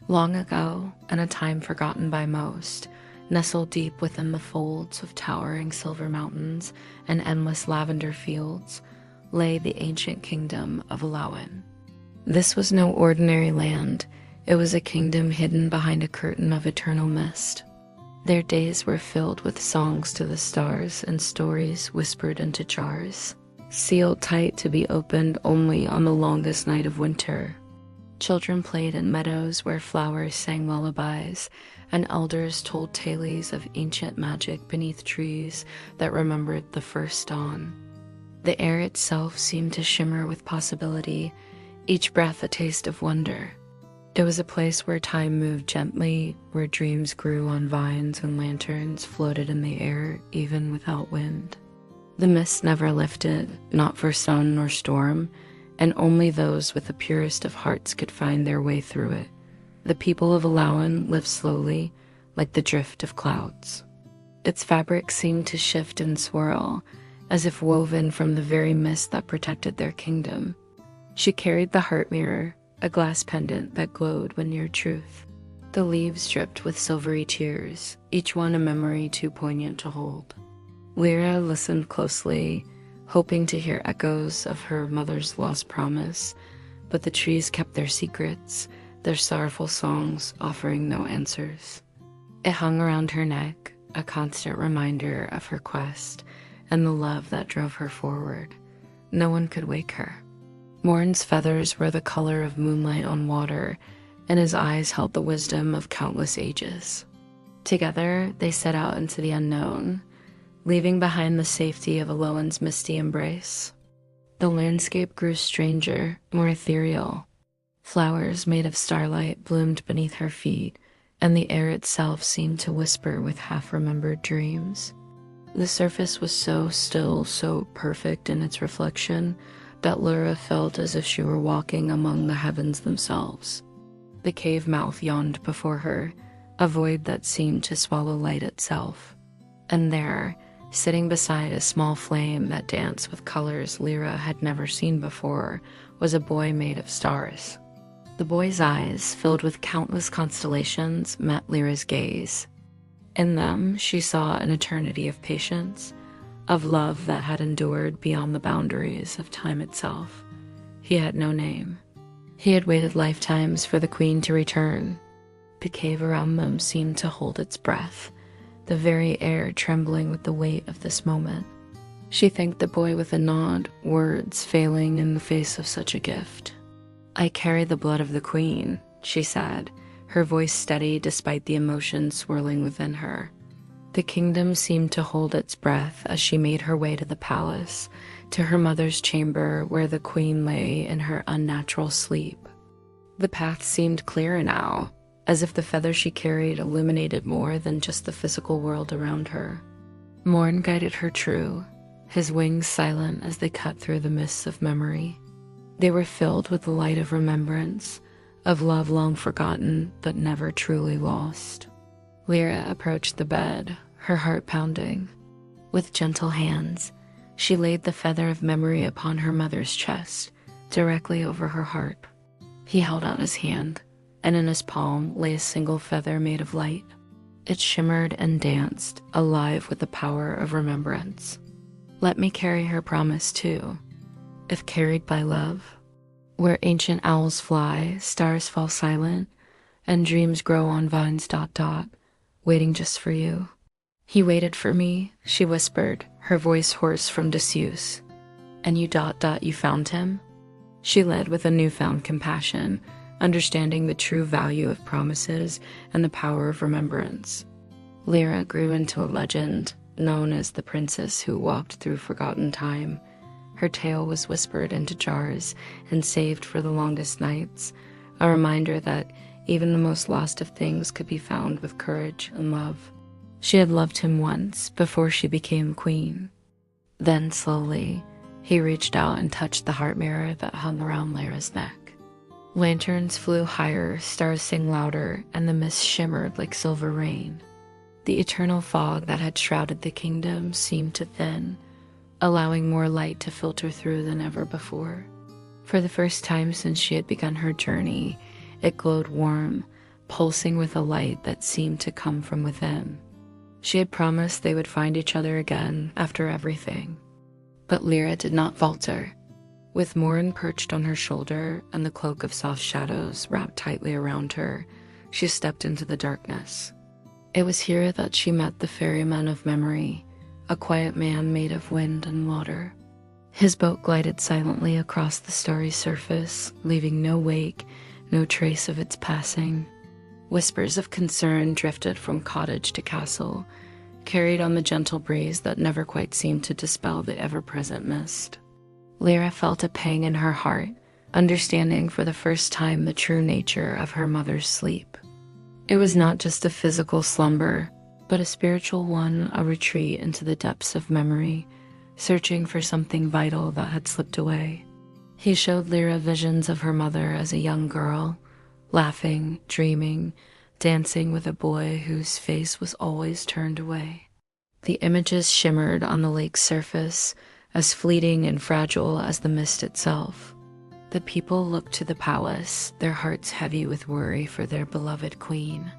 Long ago, in a time forgotten by most, nestled deep within the folds of towering silver mountains and endless lavender fields, lay the ancient kingdom of Alawan. This was no ordinary land. It was a kingdom hidden behind a curtain of eternal mist. Their days were filled with songs to the stars and stories whispered into jars, sealed tight to be opened only on the longest night of winter. Children played in meadows where flowers sang lullabies, and elders told tales of ancient magic beneath trees that remembered the first dawn. The air itself seemed to shimmer with possibility, each breath a taste of wonder. It was a place where time moved gently, where dreams grew on vines and lanterns floated in the air even without wind. The mist never lifted, not for sun nor storm, and only those with the purest of hearts could find their way through it. The people of Alawan lived slowly, like the drift of clouds. Its fabric seemed to shift and swirl, as if woven from the very mist that protected their kingdom. She carried the heart mirror, a glass pendant that glowed when near truth. The leaves dripped with silvery tears, each one a memory too poignant to hold. Lyra listened closely, hoping to hear echoes of her mother's lost promise, but the trees kept their secrets, their sorrowful songs offering no answers. It hung around her neck, a constant reminder of her quest and the love that drove her forward. No one could wake her. Morn's feathers were the color of moonlight on water, and his eyes held the wisdom of countless ages. Together, they set out into the unknown, leaving behind the safety of Aloan's misty embrace. The landscape grew stranger, more ethereal. Flowers made of starlight bloomed beneath her feet, and the air itself seemed to whisper with half-remembered dreams. The surface was so still, so perfect in its reflection, that Lyra felt as if she were walking among the heavens themselves. The cave mouth yawned before her, a void that seemed to swallow light itself. And there, sitting beside a small flame that danced with colors Lyra had never seen before, was a boy made of stars. The boy's eyes, filled with countless constellations, met Lyra's gaze. In them, she saw an eternity of patience, of love that had endured beyond the boundaries of time itself. He had no name. He had waited lifetimes for the queen to return. The cave around them seemed to hold its breath, the very air trembling with the weight of this moment. She thanked the boy with a nod, words failing in the face of such a gift. "I carry the blood of the queen," she said, her voice steady despite the emotion swirling within her. The kingdom seemed to hold its breath as she made her way to the palace, to her mother's chamber where the queen lay in her unnatural sleep. The path seemed clearer now, as if the feather she carried illuminated more than just the physical world around her. Morn guided her true, his wings silent as they cut through the mists of memory. They were filled with the light of remembrance, of love long forgotten but never truly lost. Lyra approached the bed, her heart pounding. With gentle hands, she laid the feather of memory upon her mother's chest, directly over her heart. He held out his hand, and in his palm lay a single feather made of light. It shimmered and danced, alive with the power of remembrance. Let me carry her promise too, if carried by love. Where ancient owls fly, stars fall silent, and dreams grow on vines ... waiting just for you. He waited for me, she whispered, her voice hoarse from disuse. And you ... you found him? She led with a newfound compassion, understanding the true value of promises and the power of remembrance. Lyra grew into a legend, known as the princess who walked through forgotten time. Her tale was whispered into jars and saved for the longest nights, a reminder that even the most lost of things could be found with courage and love. She had loved him once before she became queen. Then slowly, he reached out and touched the heart mirror that hung around Lyra's neck. Lanterns flew higher, stars sang louder, and the mist shimmered like silver rain. The eternal fog that had shrouded the kingdom seemed to thin, allowing more light to filter through than ever before. For the first time since she had begun her journey, it glowed warm, pulsing with a light that seemed to come from within. She had promised they would find each other again after everything. But Lyra did not falter. With Morin perched on her shoulder and the cloak of soft shadows wrapped tightly around her, she stepped into the darkness. It was here that she met the ferryman of memory, a quiet man made of wind and water. His boat glided silently across the starry surface, leaving no wake, no trace of its passing. Whispers of concern drifted from cottage to castle, carried on the gentle breeze that never quite seemed to dispel the ever-present mist. Lyra felt a pang in her heart, understanding for the first time the true nature of her mother's sleep. It was not just a physical slumber, but a spiritual one, a retreat into the depths of memory, searching for something vital that had slipped away. He showed Lyra visions of her mother as a young girl, laughing, dreaming, dancing with a boy whose face was always turned away. The images shimmered on the lake's surface, as fleeting and fragile as the mist itself. The people looked to the palace, their hearts heavy with worry for their beloved queen.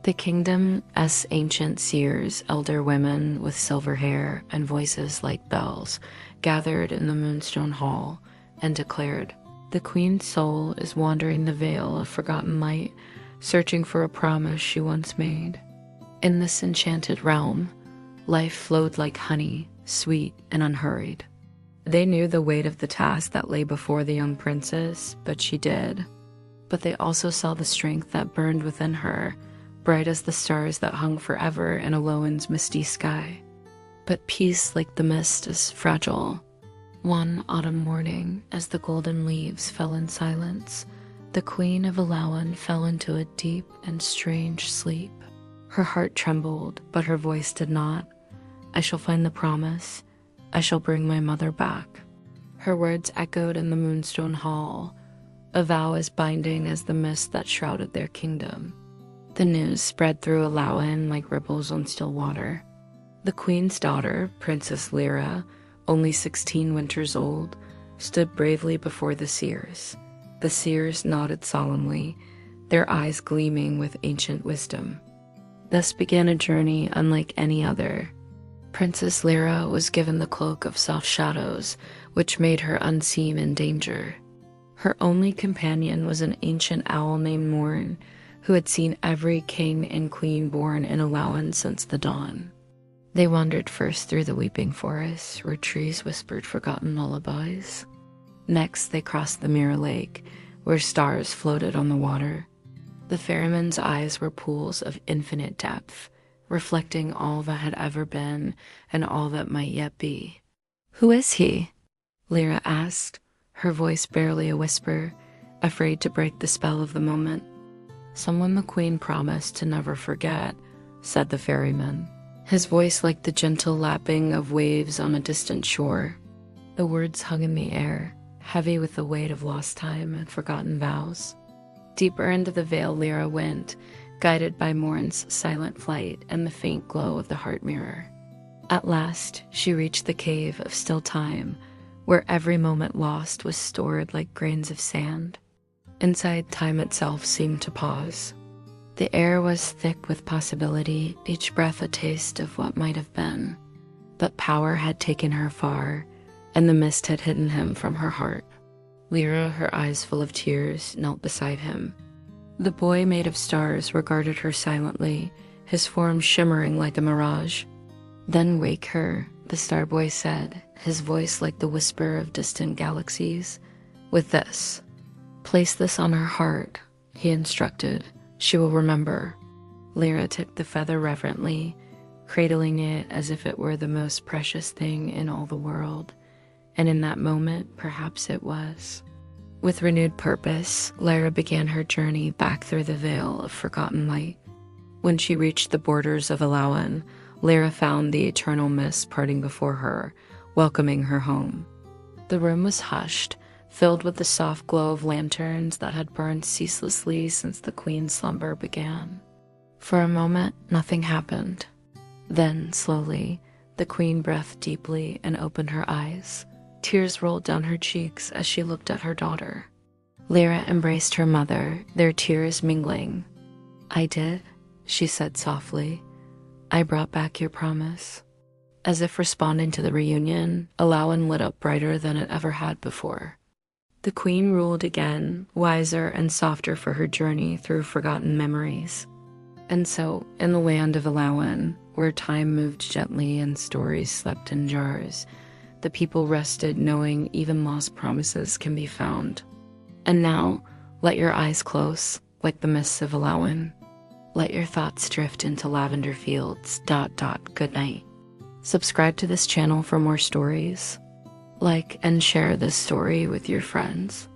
The kingdom's ancient seers, elder women with silver hair and voices like bells, gathered in the Moonstone Hall and declared, "The queen's soul is wandering the veil of forgotten light, searching for a promise she once made." In this enchanted realm, life flowed like honey, sweet and unhurried. They knew the weight of the task that lay before the young princess, but she did. But they also saw the strength that burned within her, bright as the stars that hung forever in Aloin's misty sky. But peace, like the mist, is fragile. One autumn morning, as the golden leaves fell in silence, the queen of Aloin fell into a deep and strange sleep. Her heart trembled, but her voice did not. "I shall find the promise. I shall bring my mother back." Her words echoed in the Moonstone Hall, a vow as binding as the mist that shrouded their kingdom. The news spread through Aloin like ripples on still water. The queen's daughter, Princess Lyra, only 16 winters old, stood bravely before the seers. The seers nodded solemnly, their eyes gleaming with ancient wisdom. Thus began a journey unlike any other. Princess Lyra was given the cloak of soft shadows, which made her unseen in danger. Her only companion was an ancient owl named Morin, who had seen every king and queen born in Aloin since the dawn. They wandered first through the weeping forest, where trees whispered forgotten lullabies. Next, they crossed the mirror lake, where stars floated on the water. The ferryman's eyes were pools of infinite depth, reflecting all that had ever been and all that might yet be. "Who is he?" Lyra asked, her voice barely a whisper, afraid to break the spell of the moment. "Someone the queen promised to never forget," said the ferryman, his voice like the gentle lapping of waves on a distant shore. The words hung in the air, heavy with the weight of lost time and forgotten vows. Deeper into the veil Lyra went, guided by Morin's silent flight and the faint glow of the heart mirror. At last, she reached the cave of still time, where every moment lost was stored like grains of sand. Inside, time itself seemed to pause. The air was thick with possibility, each breath a taste of what might have been. But power had taken her far, and the mist had hidden him from her heart. Lyra, her eyes full of tears, knelt beside him. The boy made of stars regarded her silently, his form shimmering like a mirage. "Then wake her," the star boy said, his voice like the whisper of distant galaxies. "With this. Place this on her heart," he instructed. "She will remember." Lyra took the feather reverently, cradling it as if it were the most precious thing in all the world. And in that moment, perhaps it was. With renewed purpose, Lyra began her journey back through the veil of forgotten light. When she reached the borders of Aloin, Lyra found the eternal mist parting before her, welcoming her home. The room was hushed, filled with the soft glow of lanterns that had burned ceaselessly since the queen's slumber began. For a moment, nothing happened. Then, slowly, the queen breathed deeply and opened her eyes. Tears rolled down her cheeks as she looked at her daughter. Lyra embraced her mother, their tears mingling. I did, she said softly. I brought back your promise. As if responding to the reunion, Alawan lit up brighter than it ever had before. The queen ruled again, wiser and softer for her journey through forgotten memories. And so, in the land of Alawan, where time moved gently and stories slept in jars, the people rested knowing even lost promises can be found. And now, let your eyes close, like the mists of Alawan. Let your thoughts drift into lavender fields. ... Good night. Subscribe to this channel for more stories. Like and share this story with your friends.